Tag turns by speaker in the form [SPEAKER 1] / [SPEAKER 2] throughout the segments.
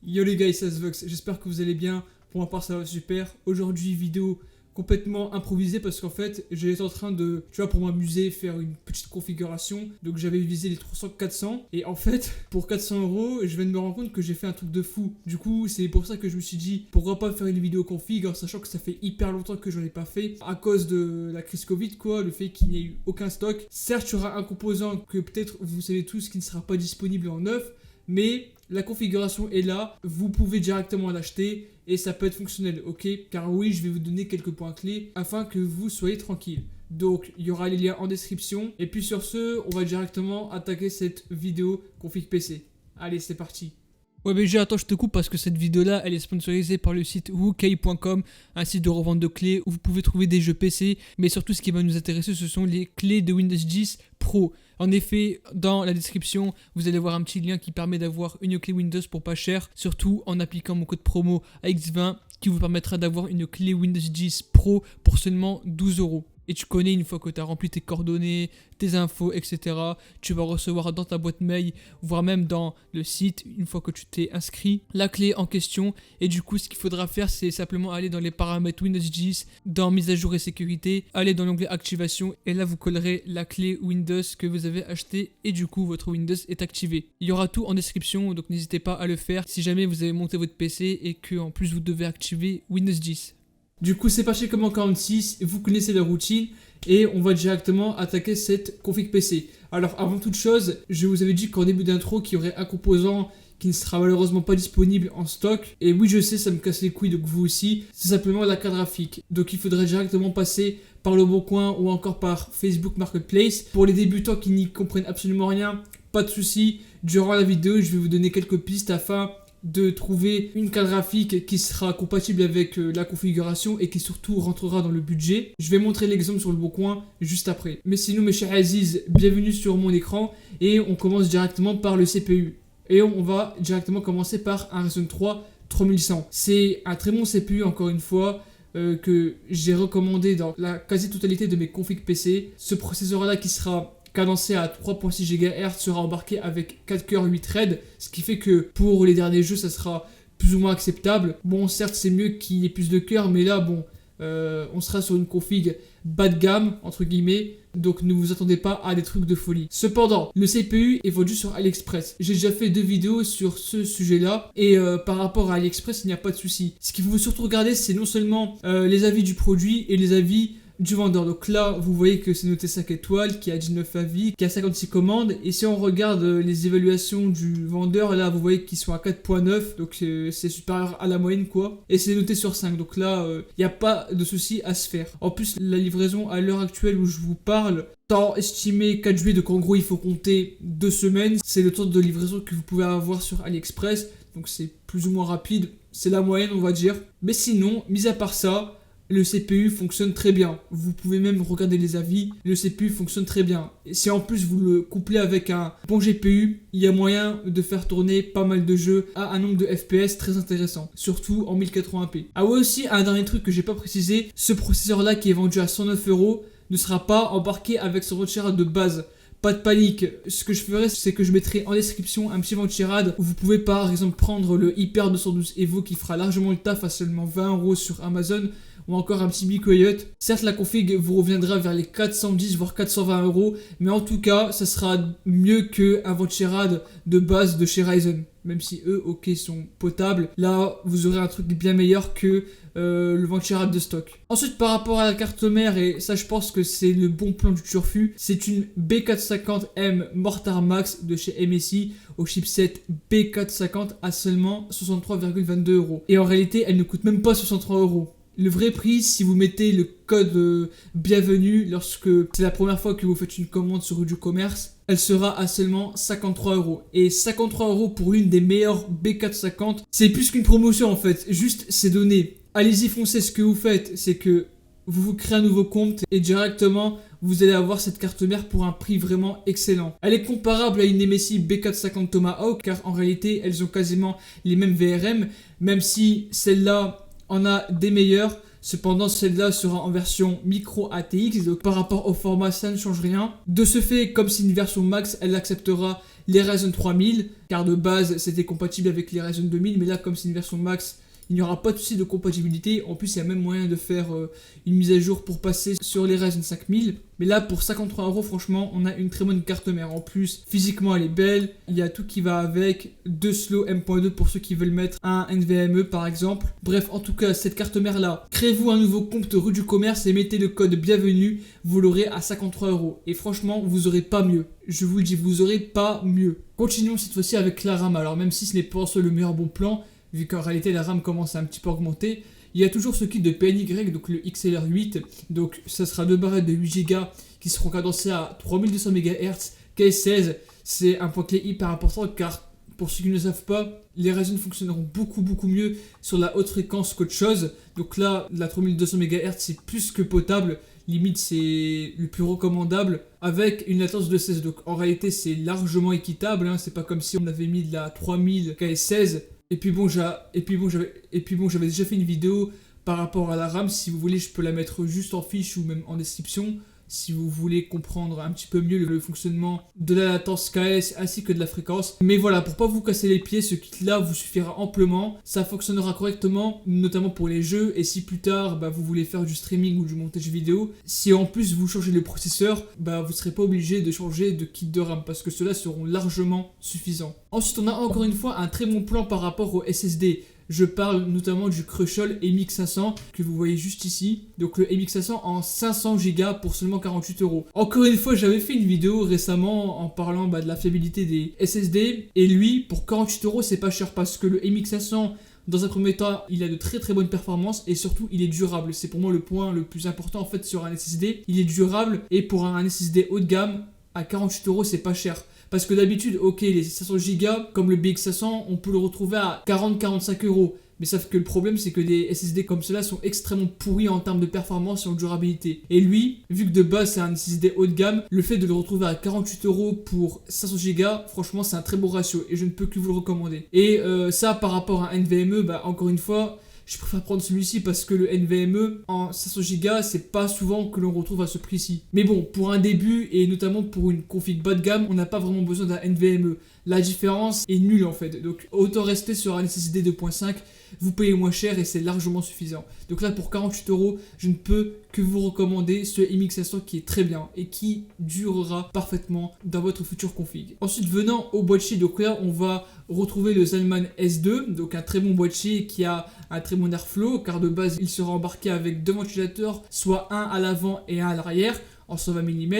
[SPEAKER 1] Yo les gars, c'est Vox, j'espère que vous allez bien. Pour ma part ça va super. Aujourd'hui vidéo complètement improvisée parce qu'en fait j'étais en train de, tu vois, pour m'amuser, faire une petite configuration. Donc j'avais visé les 300-400 et en fait pour 400 €, je viens de me rendre compte que j'ai fait un truc de fou. Du coup c'est pour ça que je me suis dit pourquoi pas faire une vidéo config en sachant que ça fait hyper longtemps que j'en ai pas fait à cause de la crise Covid quoi, le fait qu'il n'y ait eu aucun stock. Certes il y aura un composant que peut-être vous savez tous qui ne sera pas disponible en neuf, mais la configuration est là, vous pouvez directement l'acheter et ça peut être fonctionnel, ok? Car oui, je vais vous donner quelques points clés afin que vous soyez tranquille. Donc, il y aura les liens en description. Et puis sur ce, on va directement attaquer cette vidéo config PC. Allez, c'est parti. Ouais BG, attends, je te coupe parce que cette vidéo là elle est sponsorisée par le site wookay.com, un site de revente de clés où vous pouvez trouver des jeux PC, mais surtout ce qui va nous intéresser ce sont les clés de Windows 10 Pro. En effet, dans la description, vous allez voir un petit lien qui permet d'avoir une clé Windows pour pas cher, surtout en appliquant mon code promo AX20 qui vous permettra d'avoir une clé Windows 10 Pro pour seulement 12 €. Et tu connais, une fois que tu as rempli tes coordonnées, tes infos, etc., tu vas recevoir dans ta boîte mail, voire même dans le site, une fois que tu t'es inscrit, la clé en question. Et du coup, ce qu'il faudra faire, c'est simplement aller dans les paramètres Windows 10, dans mise à jour et sécurité, aller dans l'onglet activation, et là, vous collerez la clé Windows que vous avez achetée, et du coup, votre Windows est activé. Il y aura tout en description, donc n'hésitez pas à le faire si jamais vous avez monté votre PC et que en plus vous devez activer Windows 10. Du coup, c'est parti comme en 46, vous connaissez la routine et on va directement attaquer cette config PC. Alors, avant toute chose, je vous avais dit qu'en début d'intro, qu'il y aurait un composant qui ne sera malheureusement pas disponible en stock. Et oui, je sais, ça me casse les couilles, donc vous aussi, c'est simplement la carte graphique. Donc il faudrait directement passer par le Boncoin ou encore par Facebook Marketplace. Pour les débutants qui n'y comprennent absolument rien, pas de souci. Durant la vidéo, je vais vous donner quelques pistes afin de trouver une carte graphique qui sera compatible avec la configuration et qui surtout rentrera dans le budget. Je vais montrer l'exemple sur le Boncoin juste après. Mais sinon mes chers Aziz, bienvenue sur mon écran et on commence directement par le CPU. Et on va directement commencer par un Ryzen 3 3100. C'est un très bon CPU encore une fois que j'ai recommandé dans la quasi-totalité de mes configs PC. Ce processeur là qui sera cadencé à 3.6 GHz sera embarqué avec 4 cœurs 8 threads, ce qui fait que pour les derniers jeux ça sera plus ou moins acceptable. Bon, certes c'est mieux qu'il y ait plus de cœurs, mais là bon, on sera sur une config bas de gamme entre guillemets, donc ne vous attendez pas à des trucs de folie. Cependant, le CPU est vendu sur AliExpress. J'ai déjà fait 2 vidéos sur ce sujet là et par rapport à AliExpress il n'y a pas de souci. Ce qu'il faut surtout regarder, c'est non seulement les avis du produit et les avis du vendeur. Donc là, vous voyez que c'est noté 5 étoiles, qui a 19 avis, qui a 56 commandes. Et si on regarde les évaluations du vendeur, là, vous voyez qu'ils sont à 4.9. Donc c'est supérieur à la moyenne, quoi. Et c'est noté sur 5. Donc là, il n'y a pas de souci à se faire. En plus, la livraison à l'heure actuelle où je vous parle, temps estimé 4 juillet, donc en gros, il faut compter 2 semaines. C'est le temps de livraison que vous pouvez avoir sur AliExpress. Donc c'est plus ou moins rapide. C'est la moyenne, on va dire. Mais sinon, mis à part ça, le CPU fonctionne très bien. Vous pouvez même regarder les avis. Le CPU fonctionne très bien. Et si en plus vous le couplez avec un bon GPU, il y a moyen de faire tourner pas mal de jeux à un nombre de FPS très intéressant. Surtout en 1080p. Ah ouais, aussi, un dernier truc que j'ai pas précisé. Ce processeur là qui est vendu à 109 € ne sera pas embarqué avec son ventirail de base. Pas de panique, ce que je ferai c'est que je mettrai en description un petit ventirail où vous pouvez par exemple prendre le Hyper 212 Evo qui fera largement le taf à seulement 20 € sur Amazon, ou encore un petit Be Quiet. Certes la config vous reviendra vers les 410 voire 420 €, mais en tout cas ça sera mieux qu'un ventirail de base de chez Ryzen. Même si eux, ok, sont potables, là vous aurez un truc bien meilleur que le ventirail de stock. Ensuite par rapport à la carte mère, et ça je pense que c'est le bon plan du turfu, c'est une B450M Mortar Max de chez MSI au chipset B450 à seulement 63,22 €. Et en réalité elle ne coûte même pas 63 €. Le vrai prix, si vous mettez le code bienvenue lorsque c'est la première fois que vous faites une commande sur du commerce, elle sera à seulement 53 €. Et 53 € pour l'une des meilleures B450, c'est plus qu'une promotion en fait, juste c'est donné. Allez-y, foncez, ce que vous faites, c'est que vous vous créez un nouveau compte et directement vous allez avoir cette carte mère pour un prix vraiment excellent. Elle est comparable à une MSI B450 Tomahawk car en réalité elles ont quasiment les mêmes VRM, même si celle-là en a des meilleurs. Cependant, celle-là sera en version micro ATX, donc par rapport au format, ça ne change rien. De ce fait, comme c'est une version max, elle acceptera les Ryzen 3000, car de base c'était compatible avec les Ryzen 2000, mais là comme c'est une version max, il n'y aura pas de souci de compatibilité. En plus, il y a même moyen de faire une mise à jour pour passer sur les Ryzen 5000. Mais là, pour 53€, franchement, on a une très bonne carte mère. En plus, physiquement, elle est belle. Il y a tout qui va avec. 2 slow M.2 pour ceux qui veulent mettre un NVMe, par exemple. Bref, en tout cas, cette carte mère-là, créez-vous un nouveau compte rue du commerce et mettez le code bienvenue. Vous l'aurez à 53€. Et franchement, vous aurez pas mieux. Je vous le dis, vous aurez pas mieux. Continuons cette fois-ci avec la RAM. Alors, même si ce n'est pas le meilleur bon plan, vu qu'en réalité la RAM commence à un petit peu augmenter, il y a toujours ce kit de PNY, donc le XLR8, donc ça sera 2 barrettes de 8Go qui seront cadencées à 3200 MHz, K16, c'est un point clé hyper important car pour ceux qui ne le savent pas, les Ryzen fonctionneront beaucoup mieux sur la haute fréquence qu'autre chose, donc là la 3200 MHz c'est plus que potable, limite c'est le plus recommandable avec une latence de 16, donc en réalité c'est largement équitable, hein, c'est pas comme si on avait mis de la 3000 K16. Et puis bon, j'avais déjà fait une vidéo par rapport à la RAM. Si vous voulez, je peux la mettre juste en fiche ou même en description. Si vous voulez comprendre un petit peu mieux le fonctionnement de la latence KS ainsi que de la fréquence. Mais voilà, pour pas vous casser les pieds, ce kit-là vous suffira amplement. Ça fonctionnera correctement, notamment pour les jeux. Et si plus tard, vous voulez faire du streaming ou du montage vidéo, si en plus vous changez le processeur, vous ne serez pas obligé de changer de kit de RAM parce que ceux-là seront largement suffisants. Ensuite, on a encore une fois un très bon plan par rapport au SSD. Je parle notamment du Crucial MX500 que vous voyez juste ici. Donc le MX500 en 500Go pour seulement 48€. Encore une fois, j'avais fait une vidéo récemment en parlant de la fiabilité des SSD. Et lui, pour 48€, c'est pas cher parce que le MX500, dans un premier temps, il a de très bonnes performances et surtout, il est durable. C'est pour moi le point le plus important en fait sur un SSD. Il est durable et pour un SSD haut de gamme, à 48€, c'est pas cher. Parce que d'habitude, ok, les 500Go, comme le BX500, on peut le retrouver à 40-45€. Mais sauf que le problème, c'est que des SSD comme cela sont extrêmement pourris en termes de performance et en durabilité. Et lui, vu que de base c'est un SSD haut de gamme, le fait de le retrouver à 48€ pour 500Go, franchement, c'est un très beau ratio et je ne peux que vous le recommander. Et ça, par rapport à un NVMe, encore une fois, je préfère prendre celui-ci parce que le NVMe en 500Go, c'est pas souvent que l'on retrouve à ce prix-ci. Mais bon, pour un début et notamment pour une config bas de gamme, on n'a pas vraiment besoin d'un NVMe. La différence est nulle en fait. Donc autant rester sur un SSD 2.5, vous payez moins cher et c'est largement suffisant. Donc là pour 48€, je ne peux que vous recommander ce MX500 qui est très bien et qui durera parfaitement dans votre future config. Ensuite venant au boîtier, donc là on va retrouver le Zalman S2, donc un très bon boîtier qui a un très bon airflow car de base il sera embarqué avec 2 ventilateurs, soit un à l'avant et un à l'arrière en 120 mm.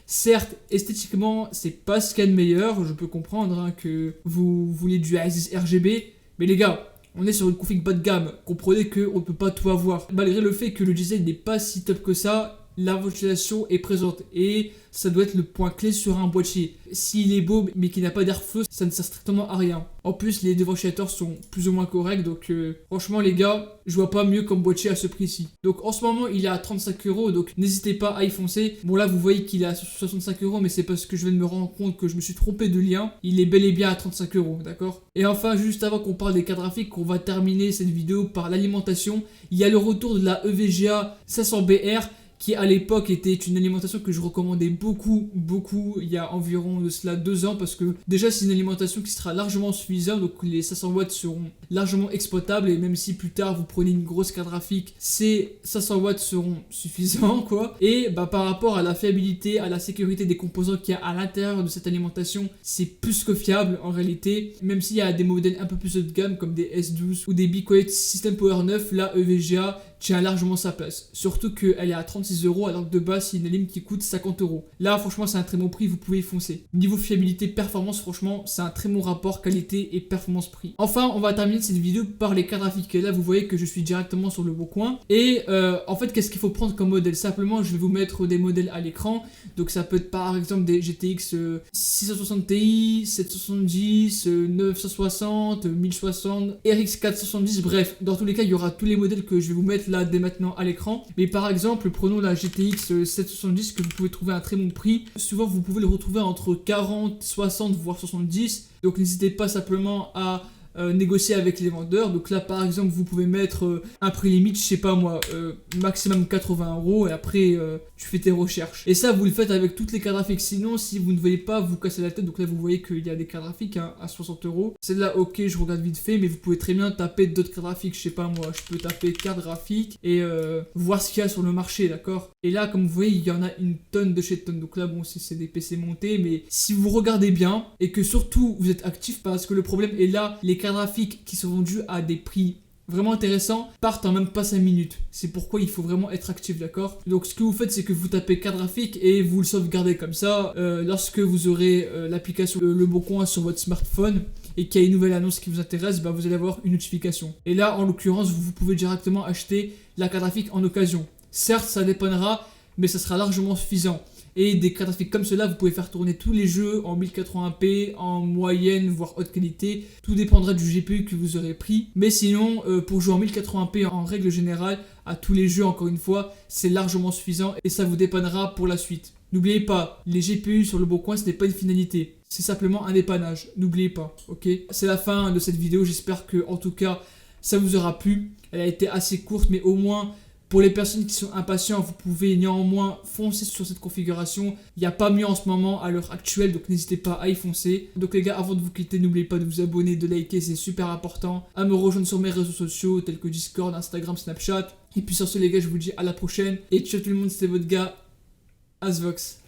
[SPEAKER 1] Certes, esthétiquement, c'est pas ce qu'il y a de meilleur, je peux comprendre que vous voulez du Isis RGB, mais les gars, on est sur une config bas de gamme, comprenez qu'on ne peut pas tout avoir. Malgré le fait que le design n'est pas si top que ça, la ventilation est présente et ça doit être le point clé sur un boîtier. S'il est beau mais qu'il n'a pas d'airflow, ça ne sert strictement à rien. En plus, les deux ventilateurs sont plus ou moins corrects, donc franchement les gars, je vois pas mieux comme boîtier à ce prix-ci. Donc en ce moment, il est à 35€, donc n'hésitez pas à y foncer. Bon là, vous voyez qu'il est à 65€, mais c'est parce que je viens de me rendre compte que je me suis trompé de lien. Il est bel et bien à 35€, d'accord? Et enfin, juste avant qu'on parle des cartes graphiques, on va terminer cette vidéo par l'alimentation. Il y a le retour de la EVGA 500BR, qui à l'époque était une alimentation que je recommandais beaucoup, il y a environ de cela 2 ans, parce que déjà c'est une alimentation qui sera largement suffisante, donc les 500 watts seront largement exploitables, et même si plus tard vous prenez une grosse carte graphique, ces 500 watts seront suffisants, quoi. Et par rapport à la fiabilité, à la sécurité des composants qu'il y a à l'intérieur de cette alimentation, c'est plus que fiable en réalité, même s'il y a des modèles un peu plus haut de gamme, comme des S12 ou des BeQuiet System Power 9, la EVGA tient largement sa place. Surtout qu'elle est à 36€, alors que de base c'est une alim qui coûte 50€. Là franchement c'est un très bon prix, vous pouvez y foncer. Niveau fiabilité performance, franchement c'est un très bon rapport qualité et performance prix. Enfin on va terminer cette vidéo par les cartes graphiques. Et là vous voyez que je suis directement sur le bon coin. Et en fait qu'est-ce qu'il faut prendre comme modèle? Simplement je vais vous mettre des modèles à l'écran. Donc ça peut être par exemple des GTX 660 Ti, 770, 960, 1060, RX 470, bref dans tous les cas il y aura tous les modèles que je vais vous mettre là dès maintenant à l'écran. Mais par exemple prenons la GTX 770 que vous pouvez trouver à un très bon prix. Souvent vous pouvez le retrouver entre 40, 60 voire 70. Donc n'hésitez pas simplement à négocier avec les vendeurs. Donc là par exemple vous pouvez mettre un prix limite, je sais pas moi, maximum 80 € et après tu fais tes recherches. Et ça vous le faites avec toutes les cartes graphiques. Sinon si vous ne voyez pas vous casser la tête, donc là vous voyez qu'il y a des cartes graphiques hein, à 60 €. Celle-là ok je regarde vite fait, mais vous pouvez très bien taper d'autres cartes graphiques, je sais pas moi, je peux taper carte graphique et voir ce qu'il y a sur le marché, d'accord. Et là comme vous voyez il y en a une tonne de chez tonne. Donc là bon c'est des PC montés, mais si vous regardez bien et que surtout vous êtes actif, parce que le problème est là, les cartes graphiques qui sont vendus à des prix vraiment intéressants partent en même pas 5 minutes. C'est pourquoi il faut vraiment être actif, d'accord. Donc ce que vous faites c'est que vous tapez carte graphique et vous le sauvegardez comme ça. Lorsque vous aurez l'application Le Bon Coin sur votre smartphone et qu'il y a une nouvelle annonce qui vous intéresse, bah, vous allez avoir une notification. Et là en l'occurrence vous pouvez directement acheter la carte graphique en occasion. Certes ça dépendra, mais ça sera largement suffisant. Et des cartes graphiques comme cela, vous pouvez faire tourner tous les jeux en 1080p, en moyenne, voire haute qualité. Tout dépendra du GPU que vous aurez pris. Mais sinon, pour jouer en 1080p en règle générale, à tous les jeux, encore une fois, c'est largement suffisant et ça vous dépannera pour la suite. N'oubliez pas, les GPU sur Le Bon Coin, ce n'est pas une finalité. C'est simplement un dépannage. N'oubliez pas, ok? C'est la fin de cette vidéo. J'espère que, en tout cas, ça vous aura plu. Elle a été assez courte, mais au moins... Pour les personnes qui sont impatients, vous pouvez néanmoins foncer sur cette configuration. Il n'y a pas mieux en ce moment à l'heure actuelle, donc n'hésitez pas à y foncer. Donc les gars, avant de vous quitter, n'oubliez pas de vous abonner, de liker, c'est super important. À me rejoindre sur mes réseaux sociaux tels que Discord, Instagram, Snapchat. Et puis sur ce les gars, je vous dis à la prochaine. Et ciao tout le monde, c'était votre gars, Asvox.